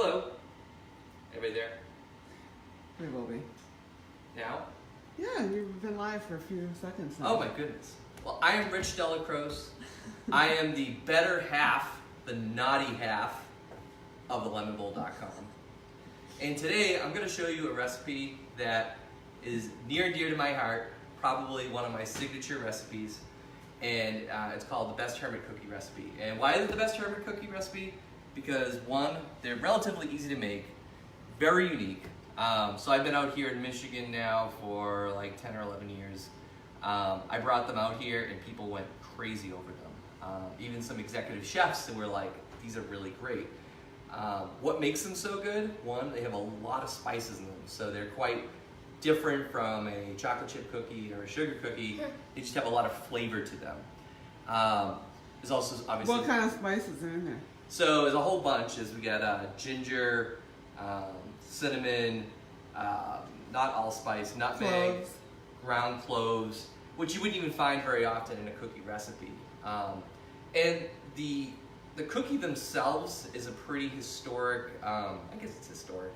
Hello. Everybody there? We will be. Now? Yeah, you've been live for a few seconds now. Oh my goodness. Well, I am Rich Delacroze. I am the better half, the naughty half of thelemonbowl.com. And today I'm going to show you a recipe that is near and dear to my heart, probably one of my signature recipes, and it's called the Best Hermit Cookie Recipe. And why is it the Best Hermit Cookie Recipe? Because one, they're relatively easy to make, very unique. So I've been out here in Michigan now for like 10 or 11 years. I brought them out here and people went crazy over them. Even some executive chefs that were like, these are really great. What makes them so good? One, they have a lot of spices in them, so they're quite different from a chocolate chip cookie or a sugar cookie. They just have a lot of flavor to them. There's also obviously... What kind of spices are in there? So there's a whole bunch. We got ginger, cinnamon, not allspice, nutmeg, Cloves. ground cloves, which you wouldn't even find very often in a cookie recipe. And the cookie themselves is a pretty historic, I guess it's historic.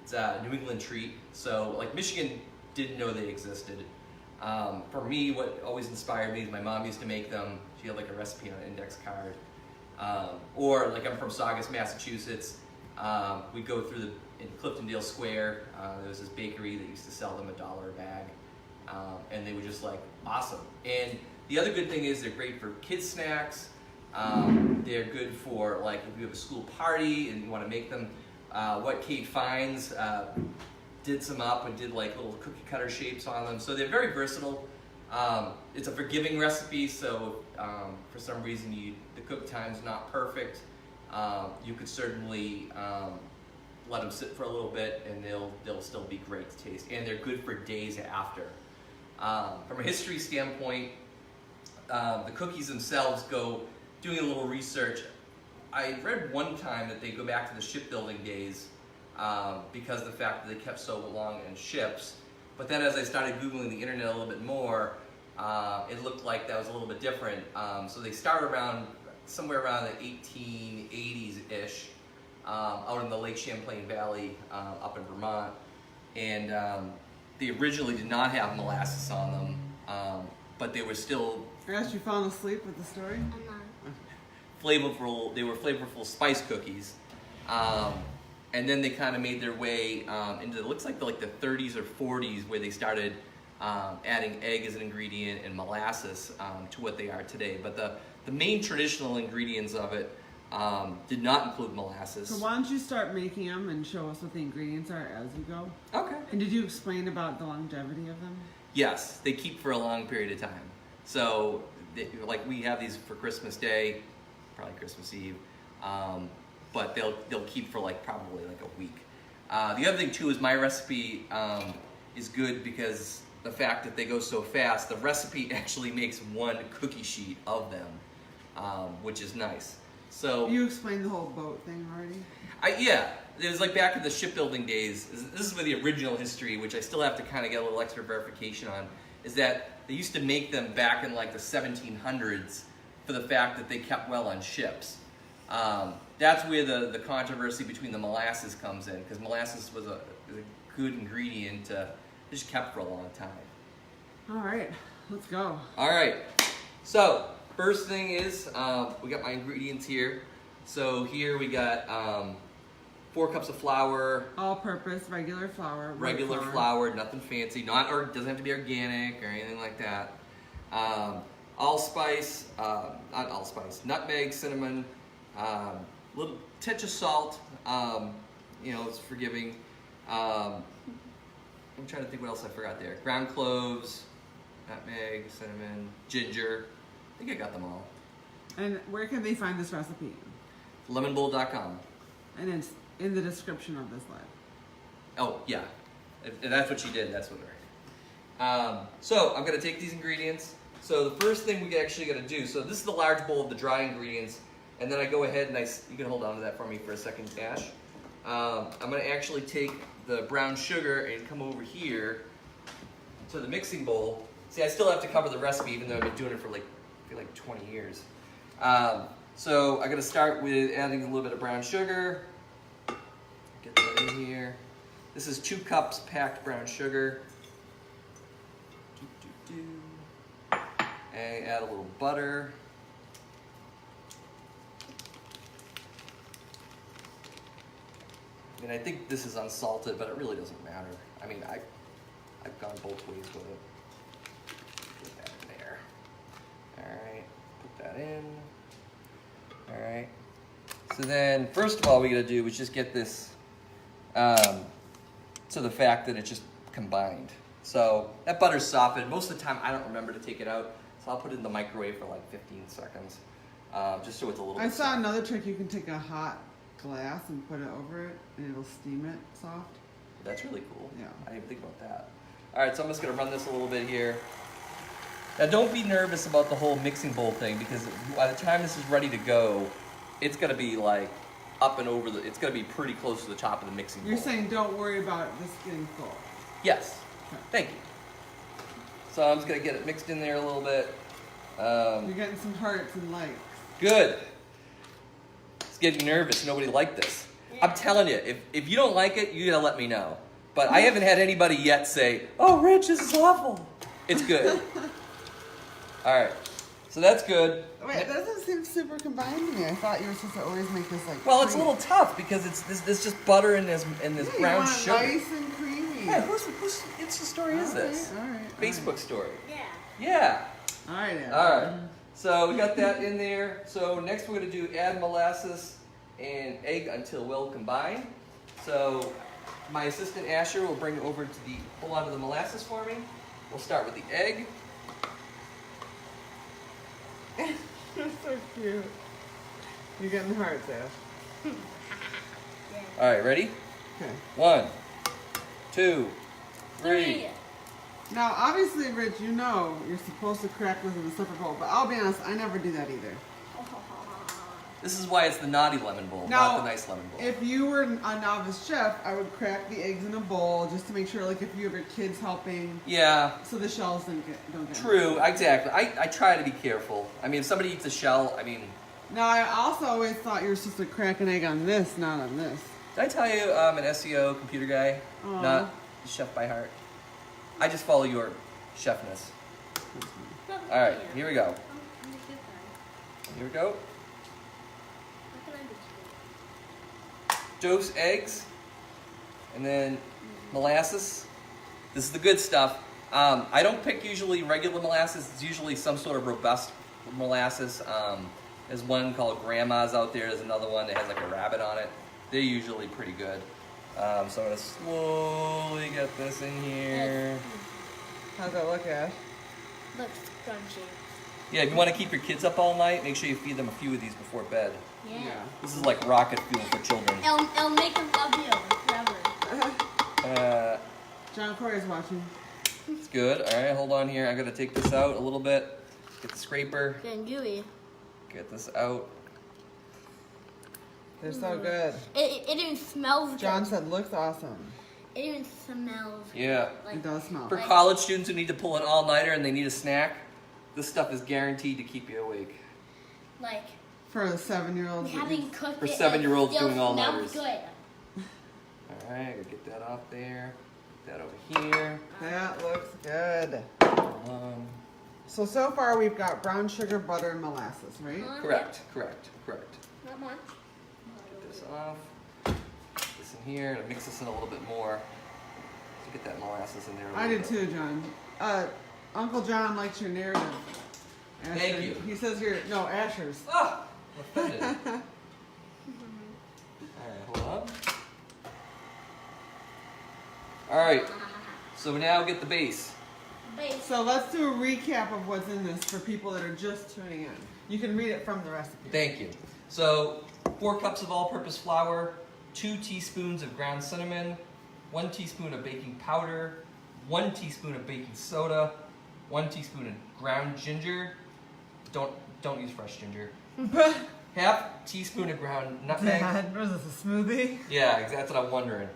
It's a New England treat. So like Michigan didn't know they existed. For me, what always inspired me is my mom used to make them. She had like a recipe on an index card. Or like I'm from Saugus, Massachusetts. We go through in Cliftondale Square, there was this bakery that used to sell them $1 a bag. And they were just like awesome. And the other good thing is they're great for kids snacks. They're good for like if you have a school party and you want to make them. What Kate finds did some up and did like little cookie cutter shapes on them. So they're very versatile. It's a forgiving recipe, so for some reason the cook time's not perfect. You could certainly let them sit for a little bit and they'll still be great to taste. And they're good for days after. From a history standpoint, the cookies themselves doing a little research. I read one time that they go back to the shipbuilding days because of the fact that they kept so long in ships. But then as I started Googling the internet a little bit more, it looked like that was a little bit different. So they started somewhere around the 1880s-ish out in the Lake Champlain Valley up in Vermont. And they originally did not have molasses on them, but they were still... I guess you fallen asleep with the story? I'm not. They were flavorful spice cookies. And then they kind of made their way into, it looks like the 30s or 40s where they started adding egg as an ingredient and molasses to what they are today. But the main traditional ingredients of it did not include molasses. So why don't you start making them and show us what the ingredients are as you go? Okay. And did you explain about the longevity of them? Yes, they keep for a long period of time. So like we have these for Christmas Day, probably Christmas Eve, but they'll keep for like probably like a week. The other thing too is my recipe is good because the fact that they go so fast, the recipe actually makes one cookie sheet of them, which is nice. So You explained the whole boat thing already? Yeah, it was like back in the shipbuilding days. This is where the original history, which I still have to kind of get a little extra verification on, is that they used to make them back in like the 1700s for the fact that they kept well on ships. That's where the controversy between the molasses comes in, because molasses was a good ingredient just kept for a long time. All right, let's go. All right, so first thing is we got my ingredients here. So here we got 4 cups of flour. All-purpose, regular flour. white Regular flour, nothing fancy. Doesn't have to be organic or anything like that. Allspice, not allspice, nutmeg, cinnamon, little touch of salt. It's forgiving. I'm trying to think what else I forgot there. Ground cloves, nutmeg, cinnamon, ginger. I think I got them all. And where can they find this recipe? Lemonbowl.com. And it's in the description of this live. Oh, yeah. And that's what she did. That's what right. So I'm going to take these ingredients. So the first thing we actually got to do, so this is the large bowl of the dry ingredients. And then I go ahead and you can hold on to that for me for a second, Ash. I'm going to actually take the brown sugar and come over here to the mixing bowl. See, I still have to cover the recipe even though I've been doing it for I feel like 20 years. So I'm going to start with adding a little bit of brown sugar. in here. This is 2 cups packed brown sugar. And add a little butter. I mean, I think this is unsalted, but it really doesn't matter. I mean, I've gone both ways with it. Put that in there. All right, put that in. All right. So then, first of all, we got to do is just get this to the fact that it's just combined. So that butter's softened. Most of the time, I don't remember to take it out, so I'll put it in the microwave for like 15 seconds, just so it's a little. I saw another trick. You can take a hot glass and put it over it, and it'll steam it soft. That's really cool. Yeah. I didn't even think about that. All right, so I'm just gonna run this a little bit here. Now, don't be nervous about the whole mixing bowl thing, because by the time this is ready to go, it's gonna be like up and over it's gonna be pretty close to the top of the mixing bowl. You're saying don't worry about this getting full. Yes. Okay. Thank you. So I'm just gonna get it mixed in there a little bit. You're getting some hearts and likes. Good. It's getting nervous. Nobody liked this. I'm telling you, if you don't like it, you gotta let me know. But I haven't had anybody yet say, "Oh, Rich, this is awful." It's good. All right. So that's good. Wait, it doesn't seem super combined to me. I thought you were supposed to always make this like. Well, it's a creamy. little tough because it's just butter and this Yeah, brown you want sugar. Nice and creamy. Yeah, whose Insta story is this? All right. Facebook story. Yeah. Yeah. All right. All right. So we got that in there. So next we're going to do add molasses and egg until well combined. So my assistant Asher will bring over to the pull out of the molasses for me. We'll start with the egg. You're so cute. You're getting hearts, Ash. All right, ready? Okay. 1, 2, 3. Now, obviously, Rich, you know you're supposed to crack this in a separate bowl, but I'll be honest, I never do that either. This is why it's the naughty lemon bowl, Now, not the nice lemon bowl. if you were a novice chef, I would crack the eggs in a bowl just to make sure, like, if you have your kids helping, Yeah. so the shells don't get True, exactly. I try to be careful. I mean, if somebody eats a shell, I mean, Now, I also always thought you were supposed to crack an egg on this, not on this. did I tell you I'm an SEO computer guy, Aw. not a chef by heart? I just follow your chefness. All right, here we go. Here we go. Dose eggs, and then molasses. This is the good stuff. I don't pick usually regular molasses. It's usually some sort of robust molasses. There's one called Grandma's out there. There's another one that has like a rabbit on it. They're usually pretty good. So I'm gonna slowly get this in here. How's that look, Ash? Looks crunchy. Yeah, if you want to keep your kids up all night, make sure you feed them a few of these before bed. Yeah. This is like rocket fuel for children. It'll make them love you forever. John Corey's watching. It's good. All right, hold on here. I gotta take this out a little bit. Get the scraper. Getting gooey. Get this out. They're so good. It even smells good. John said, looks awesome. It even smells good. Yeah. Like, It does smell. For college students who need to pull an all-nighter and they need a snack, this stuff is guaranteed to keep you awake. like For a 7-year-old. we haven't cooked For it. 7-year-olds it'll doing all smell nighters. good. All right, I gotta get that off there. Get that over here. That looks good. Um, So far we've got brown sugar, butter, and molasses, right? correct. Not much. Get this off. Put this in here. And mix this in a little bit more. To get that molasses in there. I did too, John. Uncle John likes your narrative. Asher. Thank you. He says no, Asher's. Ah, I'm offended. All right, hold on. All right. So now get the base. Base. So let's do a recap of what's in this for people that are just tuning in. You can read it from the recipe. Thank you. So 4 cups of all-purpose flour, 2 teaspoons of ground cinnamon, 1 teaspoon of baking powder, 1 teaspoon of baking soda, 1 teaspoon of ground ginger. Don't use fresh ginger. Half teaspoon of ground nutmeg. Dad, was this a smoothie? Yeah, that's what I'm wondering.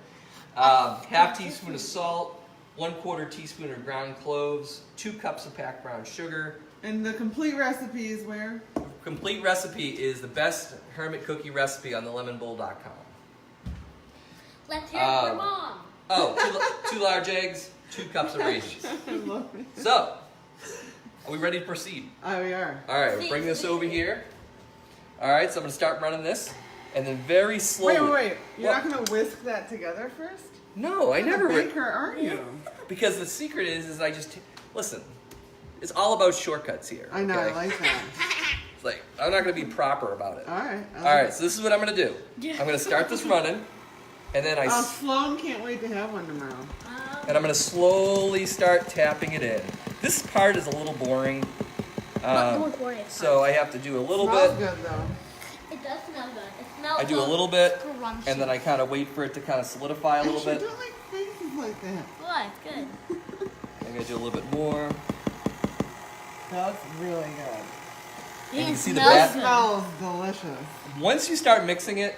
Half teaspoon of salt, 1/4 teaspoon of ground cloves, 2 cups of packed brown sugar. And the complete recipe is where? Complete recipe is the best Hermit cookie recipe on thelemonbowl.com. Let's hear it for Mom. Oh, two large eggs, 2 cups of raisins. I love it. So, are we ready to proceed? Oh, we are. All right, we'll bring this over here. All right, so I'm going to start running this, and then very slowly. Wait. You're What? not going to whisk that together first? No, I You're never. the baker, aren't you? Because the secret is I just listen. It's all about shortcuts here. I know, okay? I like that. It's like I'm not going to be proper about it. All right. All right, so this is what I'm going to do. I'm going to start this running, and then Sloan can't wait to have one tomorrow. and I'm going to slowly start tapping it in. This part is a little boring. So I have to do a little Smells bit. good though. It does smell good. It smells I do a little bit, crunchy. and then I kind of wait for it to kind of solidify a little Actually, bit. don't like faces like that. What? Good. I'm going to do a little bit more. That's really good. You can see the smells bat- good. Smells delicious. Once you start mixing it,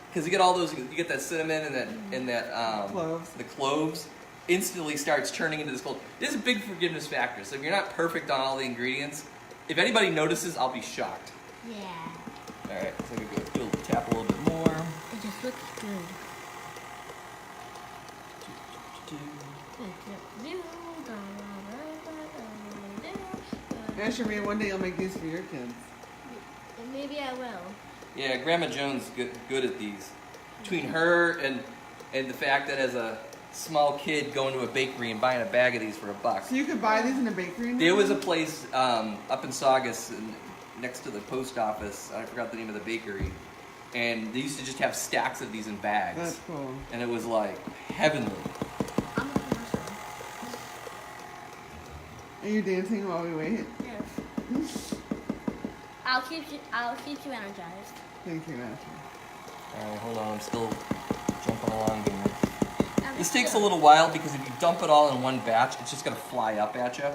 because you get all those, you get that cinnamon and that Cloves. the cloves, instantly starts turning into this cold. This is a big forgiveness factor. So if you're not perfect on all the ingredients, if anybody notices, I'll be shocked. Yeah. All right, so I'm gonna go tap a little bit more. It just looks good. Asher, one day you'll make these for your kids. Maybe I will. Yeah, Grandma Jones is good at these. Between her and the fact that as a small kid going to a bakery and buying a bag of these for $1. So you could buy these in a bakery now? There was a place up in Saugus next to the post office. I forgot the name of the bakery. And they used to just have stacks of these in bags. That's cool. And it was like heavenly. I'm a commercial. Are you dancing while we wait? Yes. I'll keep you energized. Thank you, Asher. Alright, hold on. I'm still jumping along here. I'm This takes a good. little while because if you dump it all in one batch, it's just going to fly up at you.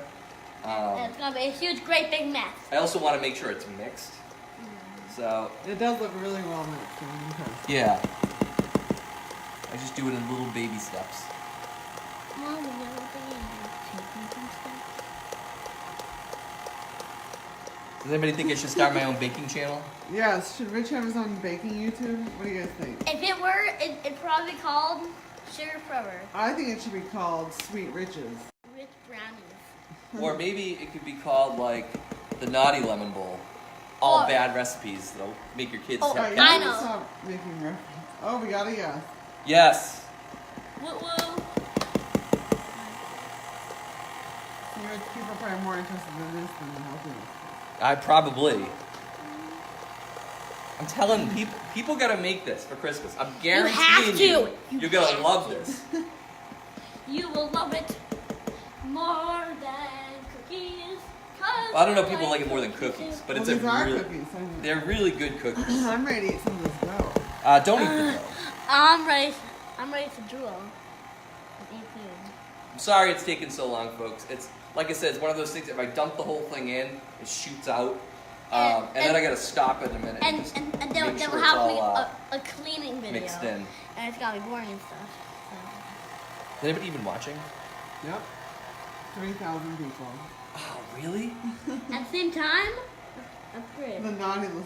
And it's gonna be a huge, great big mess. I also want to make sure it's mixed. So, It does look really well mixed. I'm impressed. yeah. I just do it in little baby steps. Mom, you know taking some stuff. Does anybody think I should start my own baking channel? Yes, should Rich have his own baking YouTube? What do you guys think? If it were, it'd probably be called Sugar Forever. I think it should be called Sweet Riches. Rich Brownies. Or maybe it could be called like the Naughty Lemon Bowl. All Or- bad recipes that'll make your kids Oh, have Alright, I you know. can stop making reference. Oh, we got a yes. Yes. Woo woo. People are probably more interested in this than the healthiness. I probably. I'm telling people gotta make this for Christmas. I'm guaranteeing to. you're gonna love this. You will love it more than cookies. Well, I don't know if people like it more than cookies, but it's these are really, cookies. they're really good cookies. I'm ready to eat some of this dough. Don't eat the dough. I'm ready to drool. And eat food. I'm sorry it's taken so long, folks. It's like I said, it's one of those things. If I dump the whole thing in, it shoots out, and then I gotta stop it in a minute. And just then make we'll sure have it's all, a cleaning video. mixed in. And it's gonna be boring and stuff. Is anybody even watching? Yep. 3,000 people. Oh, really? So. At the same time, that's great.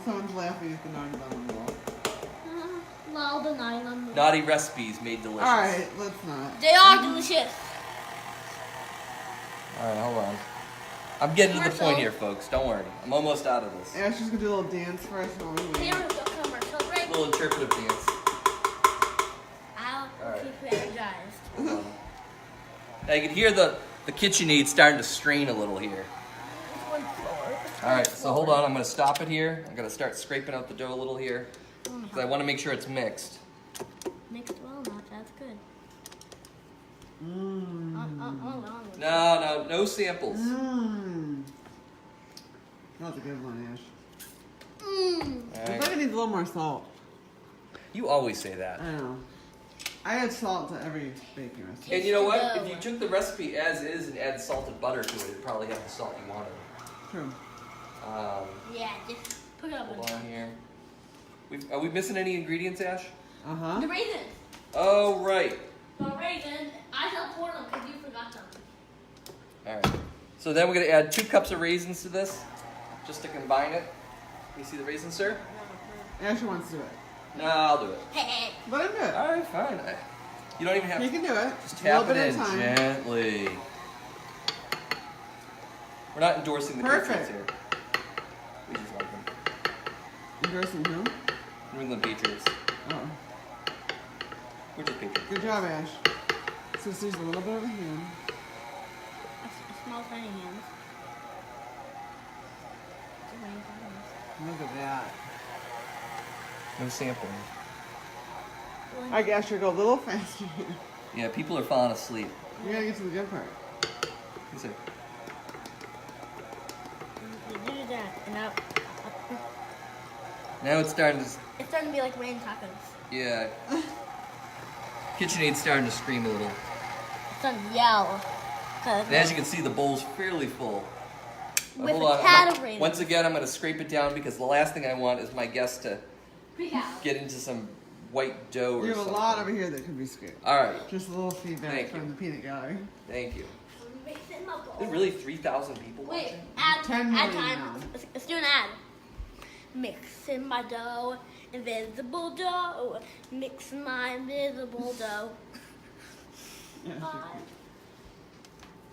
Someone's laughing at the naughty lemon bowl. Lol, the naughty lemon. Naughty recipes made delicious. Alright, let's not. They are delicious. All right, hold on. I'm getting to the Commercial. point here, folks. Don't worry. I'm almost out of this. Asher's gonna do a little dance for us while we wait. Here's a commercial break. A little interpretive dance. I'll All right. keep you energized. Hold on. Now you can hear the KitchenAid starting to strain a little here. All right, so hold on. I'm going to stop it here. I'm going to start scraping out the dough a little here because I want to make sure it's mixed. Mixed well enough, that's good. Mmm. No samples. Mmm. That was a good one, Ash. Mmm. All I think right. it needs a little more salt. You always say that. I know. I add salt to every baking recipe. And you know what? Dough. If you took the recipe as is and add salted butter to it, it'd probably have the salt you wanted. True. Yeah, just put it up. Hold on here. Are we missing any ingredients, Ash? Uh-huh. The raisins. Oh, right. The raisins. I shall pour them because you forgot them. All right. So then we're going to add 2 cups of raisins to this, just to combine it. You see the raisins, sir? Asher wants to do it. No, I'll do it. Hey, Let him do it. All right, fine. You don't even have You to. can do it. Just A little tap it bit in at a time. gently. We're not endorsing the Perfect. Patriots here. We just like them. Endorsing who? New England Patriots. Oh. We're just Patriots. Good job, Ash. So there's a little bit of a hand. A small tiny hand. Look at that. No sampling. I guess you go a little faster here. Yeah, people are falling asleep. You gotta get to the good part. Is it? You do that, and now Now it's starting to. it's starting to be like rain tacos. Yeah. KitchenAid's starting to scream a little. It's starting to yell. And as you can see, the bowl's fairly full. With Hold a on. tad of raisins. Once again, I'm going to scrape it down because the last thing I want is my guest to Freak out. get into some white dough or You have something. a lot over here that could be skipped. All right. Just a little feedback Thank from you. the peanut gallery. Thank you. Mix it in my bowl. There's really 3,000 people Wait, watching. add 10 time. million now. Let's do an ad. Mix in my dough, invisible dough. Mix my invisible dough. Yeah.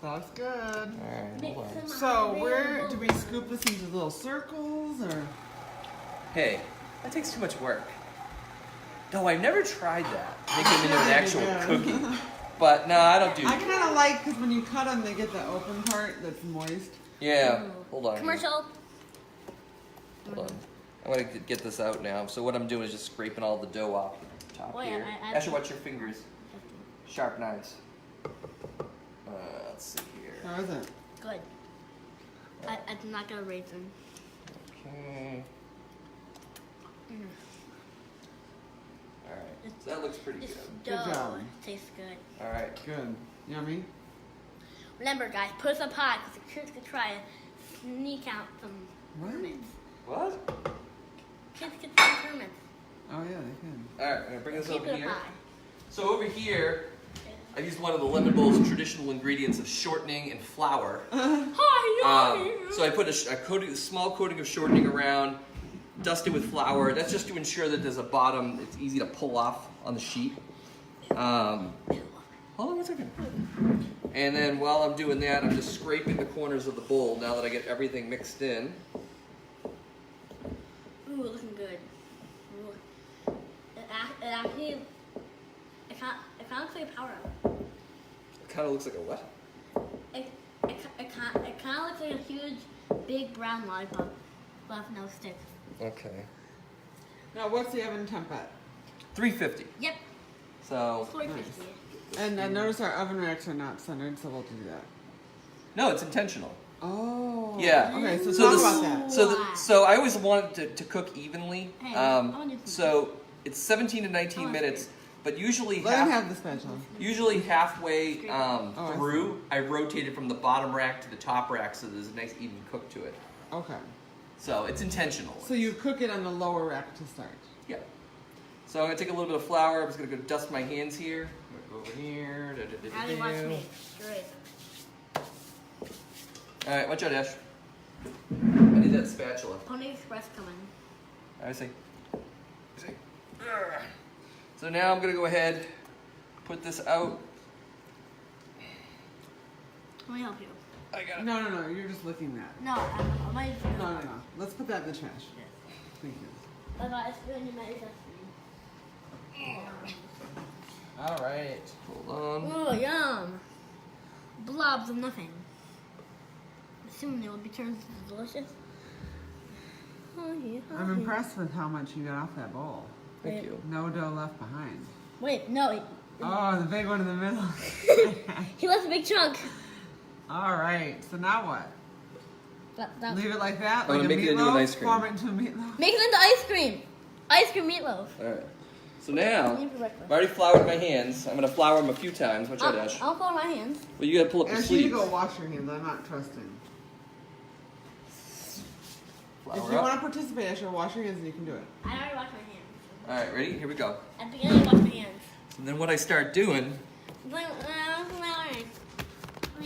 That's good. All right, Mix hold on. in my So where invisible do we dough. scoop this into little circles or? Hey, that takes too much work. No, I've never tried that. Make them into an actual Yeah. cookie. But no, I don't do. I kind of like because when you cut them, they get the open part that's moist. Yeah. Hold on. Commercial. Hold on. I'm gonna get this out now. So what I'm doing is just scraping all the dough off the top Wait, here. I- Ashley, watch your fingers. Sharp knives. Let's see here. How is it? Good. I'm not gonna raisin. Okay. Mm. All right. So that looks pretty This good. Good dough job. tastes good. All right. Good. Yummy. Remember, guys, put us up high because the kids could try and sneak out some What? hermits. What? Kids could find hermits. Oh yeah, they can. All right. I'm gonna bring this Keep over it here. high. So over here, I used one of the Lemon Bowl's traditional ingredients of shortening and flour. Hi, So I put a small coating of shortening around, dust it with flour. That's just to ensure that there's a bottom. It's easy to pull off on the sheet. Hold on one second. And then while I'm doing that, I'm just scraping the corners of the bowl now that I get everything mixed in. Ooh, looking good. Ooh. It actually, it kind of looks like a powder. It kind of looks like a what? It kind of looks like a huge, big brown lollipop, but with no stick. Okay. Now what's the oven temp at? 350. Yep. So, 450. And notice our oven racks are not centered, so we'll do that. no, it's intentional. Oh. Yeah. Okay, so, So talk this- about that. So I always wanted to cook evenly. Hey, I wanna do some So it's 17 to 19 I wanna minutes, see. but usually Let him have the spatula. halfway I see. through, I rotate it from the bottom rack to the top rack so there's a nice even cook to it. Okay. So it's intentional. So you cook it on the lower rack to start. Yeah. So I'm gonna take a little bit of flour. I'm just gonna go dust my hands here. I'm gonna go over here. How do you watch me? Great. All right, watch out, Ash. I need that spatula. Pony Express coming. I see. So now I'm gonna go ahead, put this out. Let me help you. I got it. No, you're just licking that. No, I might use it. No. Let's put that in the trash. Yes. Thank you. But I spoon, you might use that All right. Hold on. spoon. Ooh, yum. Blobs of nothing. Soon they will be turned delicious. I'm impressed with how much you got off that bowl. Thank you. No dough left behind. Wait, no. Oh, the big one in the middle. He left a big chunk. All right. So now what? Leave it like that, I'm like gonna a make it into an meatloaf. ice cream. Form it into a meatloaf. Make it into ice cream. Ice cream meatloaf. All right. So now, Leave for breakfast. I've already floured my hands. I'm gonna flour them a few times. Watch out, Ash. I'll follow my hands. Well, you gotta pull up the Ash, you need sleeves. to go wash your hands. I'm not trusting. Flour If you up. want to participate, Ash, wash your hands and you can do it. I already washed my hands. All right, ready? Here we go. At the beginning, I washed my hands. And then what I start doing.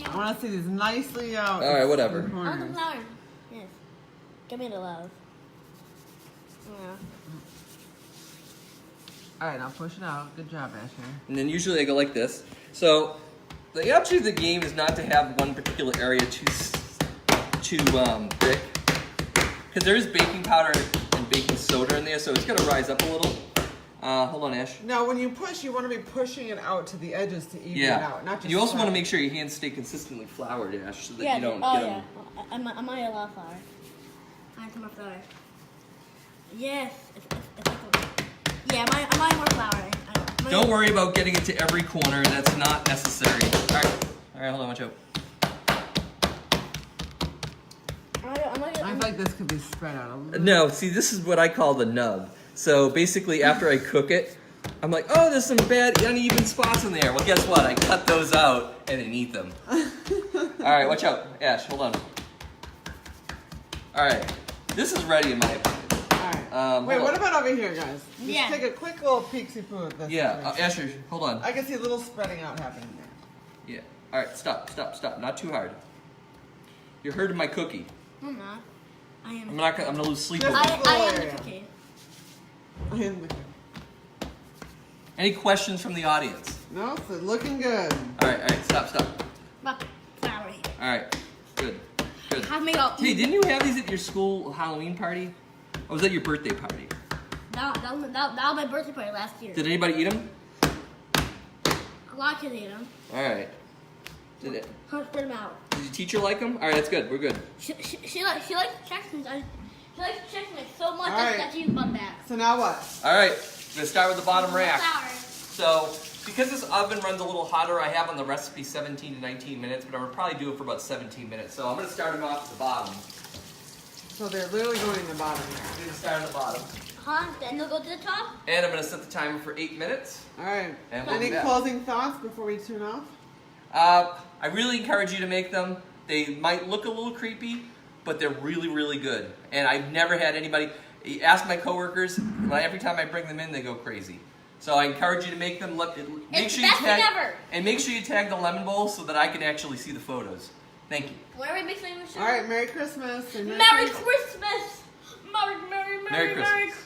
I want to see these nicely out. All right, whatever. in the I want the corners. flour. Yes. Give me the love. Yeah. All right, now push it out. Good job, Asher. And then usually I go like this. So the object of the game is not to have one particular area too thick, because there is baking powder and baking soda in there, so it's gonna rise up a little. Hold on, Ash. Now, when you push, you want to be pushing it out to the edges to even it out, not just. You also want to flat. make sure your hands stay consistently floured, Ash, so that Yeah. you don't Oh get yeah. them. Am I a lot of flour? I need some more flour. Yes. Yeah. Am I more flour? Don't worry about getting it to every corner. That's not necessary. All right, hold on, watch out. I feel like this could be spread out a little. No, see, this is what I call the nub. So basically, after I cook it, I'm like, oh, there's some bad uneven spots in there. Well, guess what? I cut those out and then eat them. All right, watch out. Ash, hold on. All right, this is ready in my opinion. Alright. Wait, what about over here, guys? Just Yeah. take a quick little peeksy poo at this. Yeah, Asher, hold on. I can see a little spreading out happening there. Yeah. All right, stop. Not too hard. You're hurting my cookie. I'm not. I am. I'm gonna lose sleep over Just- it. I am the cookie. I am looking. Any questions from the audience? No, so looking good. All right, stop. But flour here. All right, good. Have me go. Hey, didn't you have these at your school Halloween party? Or was that your birthday party? That was my birthday party last year. Did anybody eat them? A lot of kids ate them. All right. Did Spread them out. your teacher like them? All right, that's good. We're good. She likes Jackson. She likes Jackson so much All right. that she's bun back. So now what? All right, we're gonna start with the bottom rack. Flour. So, because this oven runs a little hotter, I have on the recipe 17 to 19 minutes, but I'm gonna probably do it for about 17 minutes. So I'm gonna start them off at the bottom. So they're literally going in the bottom. I'm gonna start at the bottom. Huh? Then they'll go to the top. And I'm gonna set the timer for 8 minutes. Alright. And we'll Any do that. closing thoughts before we tune off? I really encourage you to make them. They might look a little creepy, but they're really, really good. And I've never had anybody, ask my coworkers, every time I bring them in, they go crazy. So I encourage you to make them. It's the best thing ever. And make sure you tag the lemon bowl so that I can actually see the photos. Thank you. Where are we mixing with sugar? Alright, Merry Christmas. And Merry Christmas! Merry Merry Christmas. Christmas!